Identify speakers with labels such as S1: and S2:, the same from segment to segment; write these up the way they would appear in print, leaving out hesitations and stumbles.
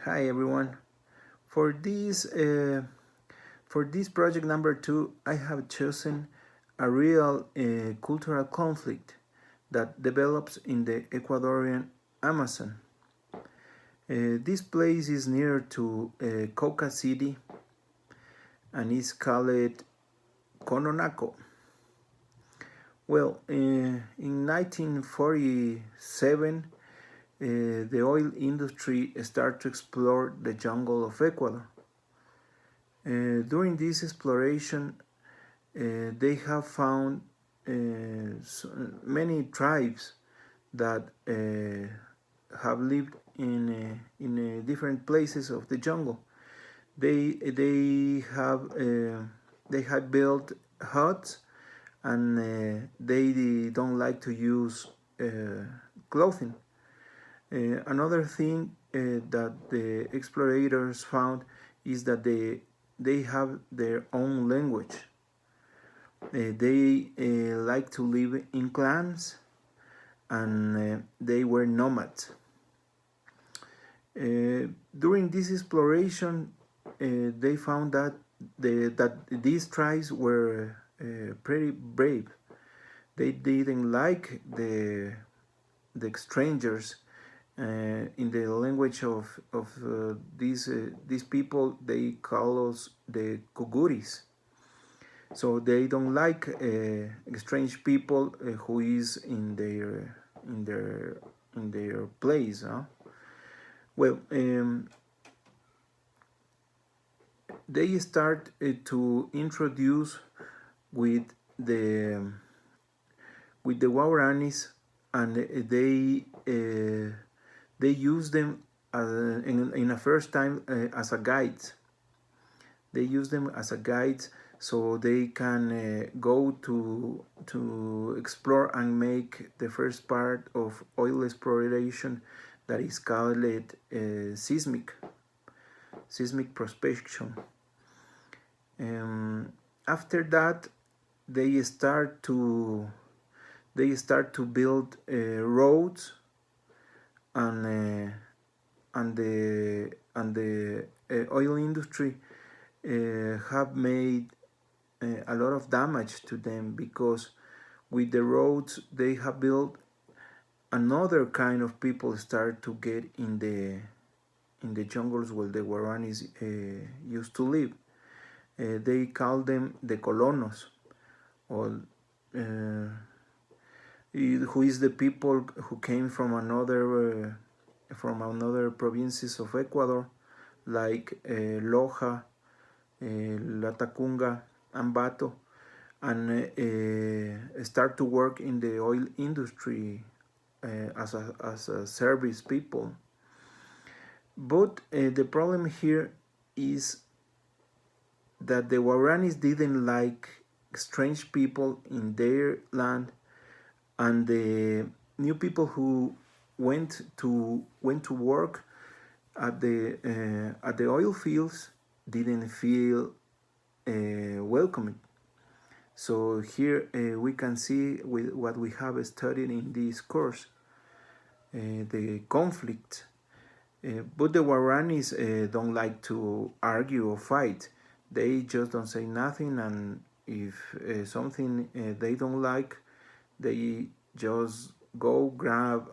S1: Hi everyone. For this for this project number 2, I have chosen a real cultural conflict that develops in the Ecuadorian Amazon. This place is near to Coca City and is called Cononaco. Well, in 1947, the oil industry started to explore the jungle of Ecuador. During this exploration, they have found many tribes that have lived in different places of the jungle. They have built huts, and they don't like to use clothing. Another thing that the explorators found is that they have their own language. They like to live in clans, and they were nomads. During this exploration, they found that these tribes were pretty brave. They didn't like the strangers. In the language of these people, they call us the Kuguris. So they don't like strange people who is in their place. Huh? Well, they start to introduce with the Guaranis, and they use them in a first time as a guide. They use them as a guide so they can go to explore and make the first part of oil exploration, that is called seismic prospection. After that, they start to build roads, and the oil industry have made a lot of damage to them, because with the roads they have built, another kind of people start to get in the jungles where the Guaranis used to live. They call them the colonos, or who is the people who came from another provinces of Ecuador, like Loja, Latacunga, and Bato, and start to work in the oil industry as a service people. But the problem here is that the Guaranis didn't like strange people in their land, and the new people who went to work at the oil fields didn't feel welcomed. So here we can see with what we have studied in this course, the conflict. But the Guaranis don't like to argue or fight. They just don't say nothing, and if something they don't like, they just go grab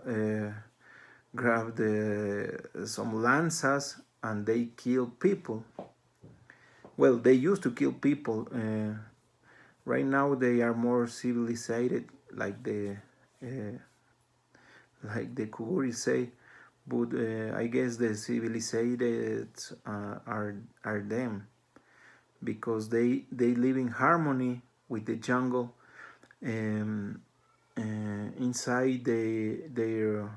S1: some lanzas, and they kill people. Well, they used to kill people. Right now they are more civilized, like the Kuguris say, but I guess the civilized are them, because they live in harmony with the jungle. Inside their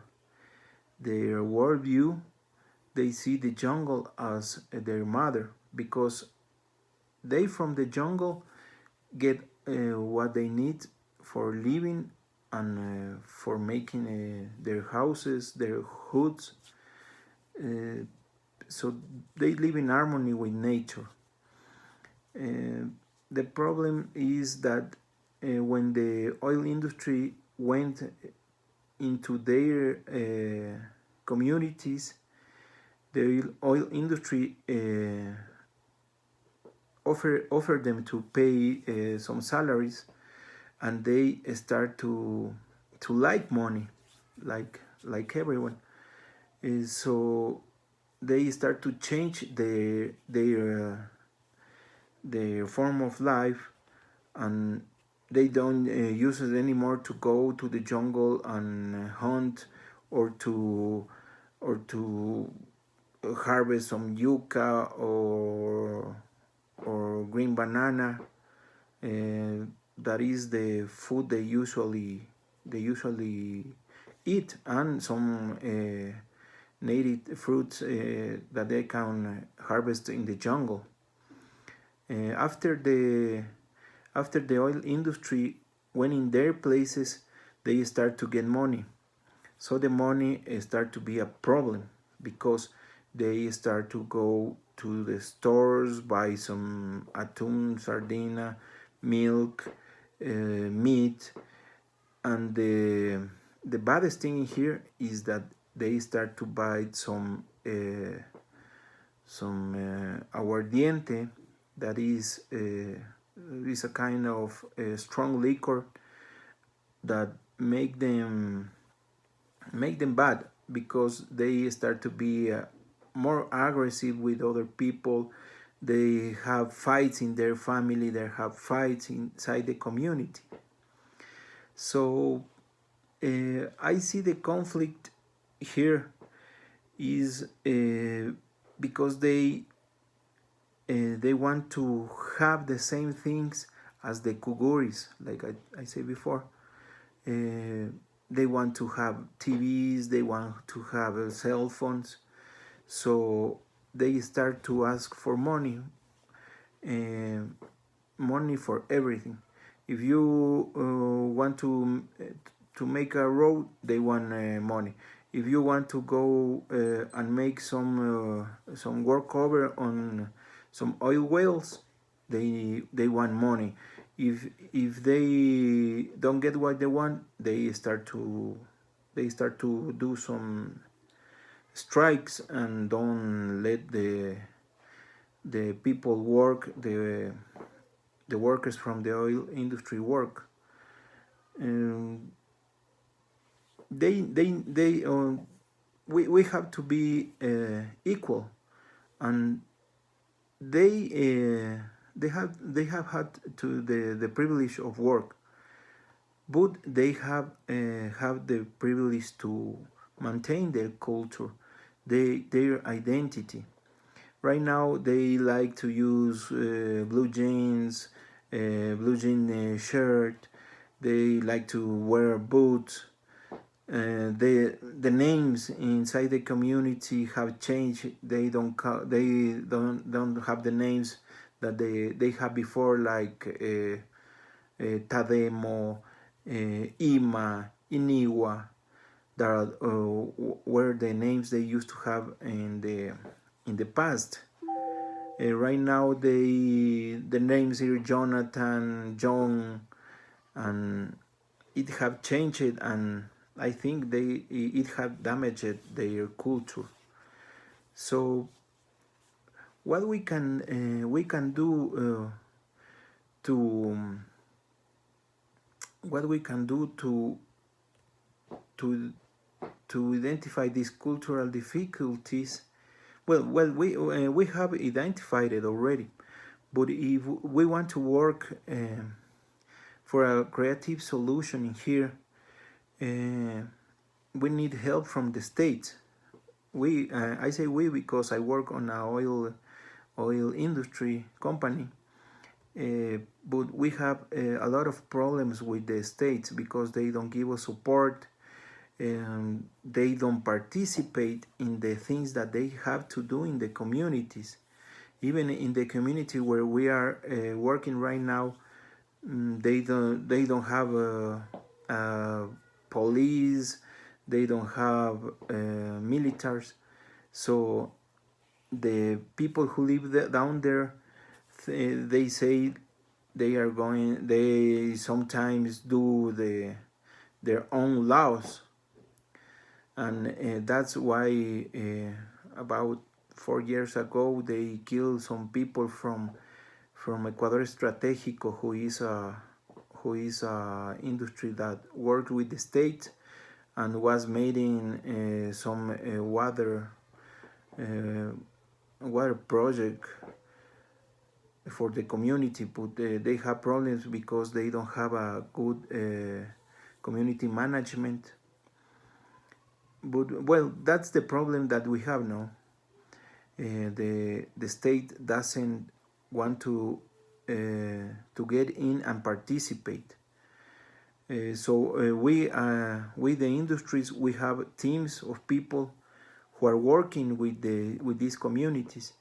S1: worldview, they see the jungle as their mother, because they from the jungle get what they need for living, and for making their houses, their hoods. So they live in harmony with nature. The problem is that when the oil industry went into their communities, the oil industry offer them to pay some salaries, and they start to like money, like everyone. So they start to change their form of life, and they don't use it anymore to go to the jungle and hunt, or to harvest some yucca or green banana. That is the food they usually eat, and some native fruits that they can harvest in the jungle. Uh, after the after the oil industry went in their places, they start to get money. So the money start to be a problem, because they start to go to the stores, buy some atún, sardina, milk, meat, and the baddest thing here is that they start to buy some aguardiente, that is a kind of strong liquor that make them bad, because they start to be more aggressive with other people. They have fights in their family, they have fights inside the community. So I see the conflict here is because they want to have the same things as the Kuguris, like I said before. They want to have TVs, they want to have cell phones, so they start to ask for money, uh, money for everything. If you want to make a road, they want money. If you want to go and make some work over on some oil wells, they want money. If they don't get what they want, they start to do some strikes and don't let the people work, the workers from the oil industry work. Um, they we have to be equal, and they have had to the privilege of work, but they have the privilege to maintain their culture, their identity. Right now they like to use blue jeans, blue jean shirt. They like to wear boots. The names inside the community have changed. They don't have the names that they had before, like Tademo, Ima, Iniwa. That were the names they used to have in the past. Right now, the names here Jonathan, John, and it have changed, and I think it have damaged their culture. So what we can do to what we can do to to identify these cultural difficulties. Well, we have identified it already, but if we want to work for a creative solution in here, we need help from the state. I say we because I work on a oil industry company, but we have a lot of problems with the states because they don't give us support, and they don't participate in the things that they have to do in the communities. Even in the community where we are working right now, they don't have a police, they don't have militaries. So the people who live down there, they say they sometimes do their own laws, and that's why about 4 years ago they killed some people from Ecuador Estratégico, who is a industry that worked with the state and was making some water project for the community, but they have problems because they don't have a good community management. But well, that's the problem that we have now. The state doesn't want to get in and participate. So we the industries, we have teams of people who are working with these communities.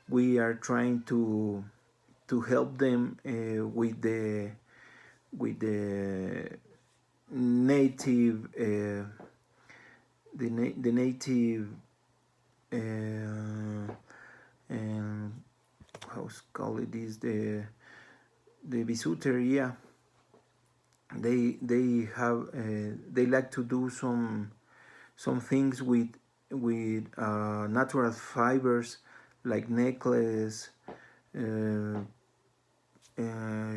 S1: We are trying to help them with the native the native and how's call it is the bisuteria. They have they like to do some things with natural fibers like necklace,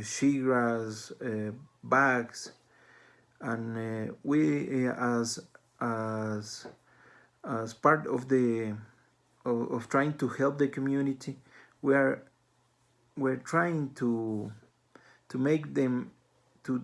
S1: shegrass, bags, and we as part of the of trying to help the community, we're trying to make them to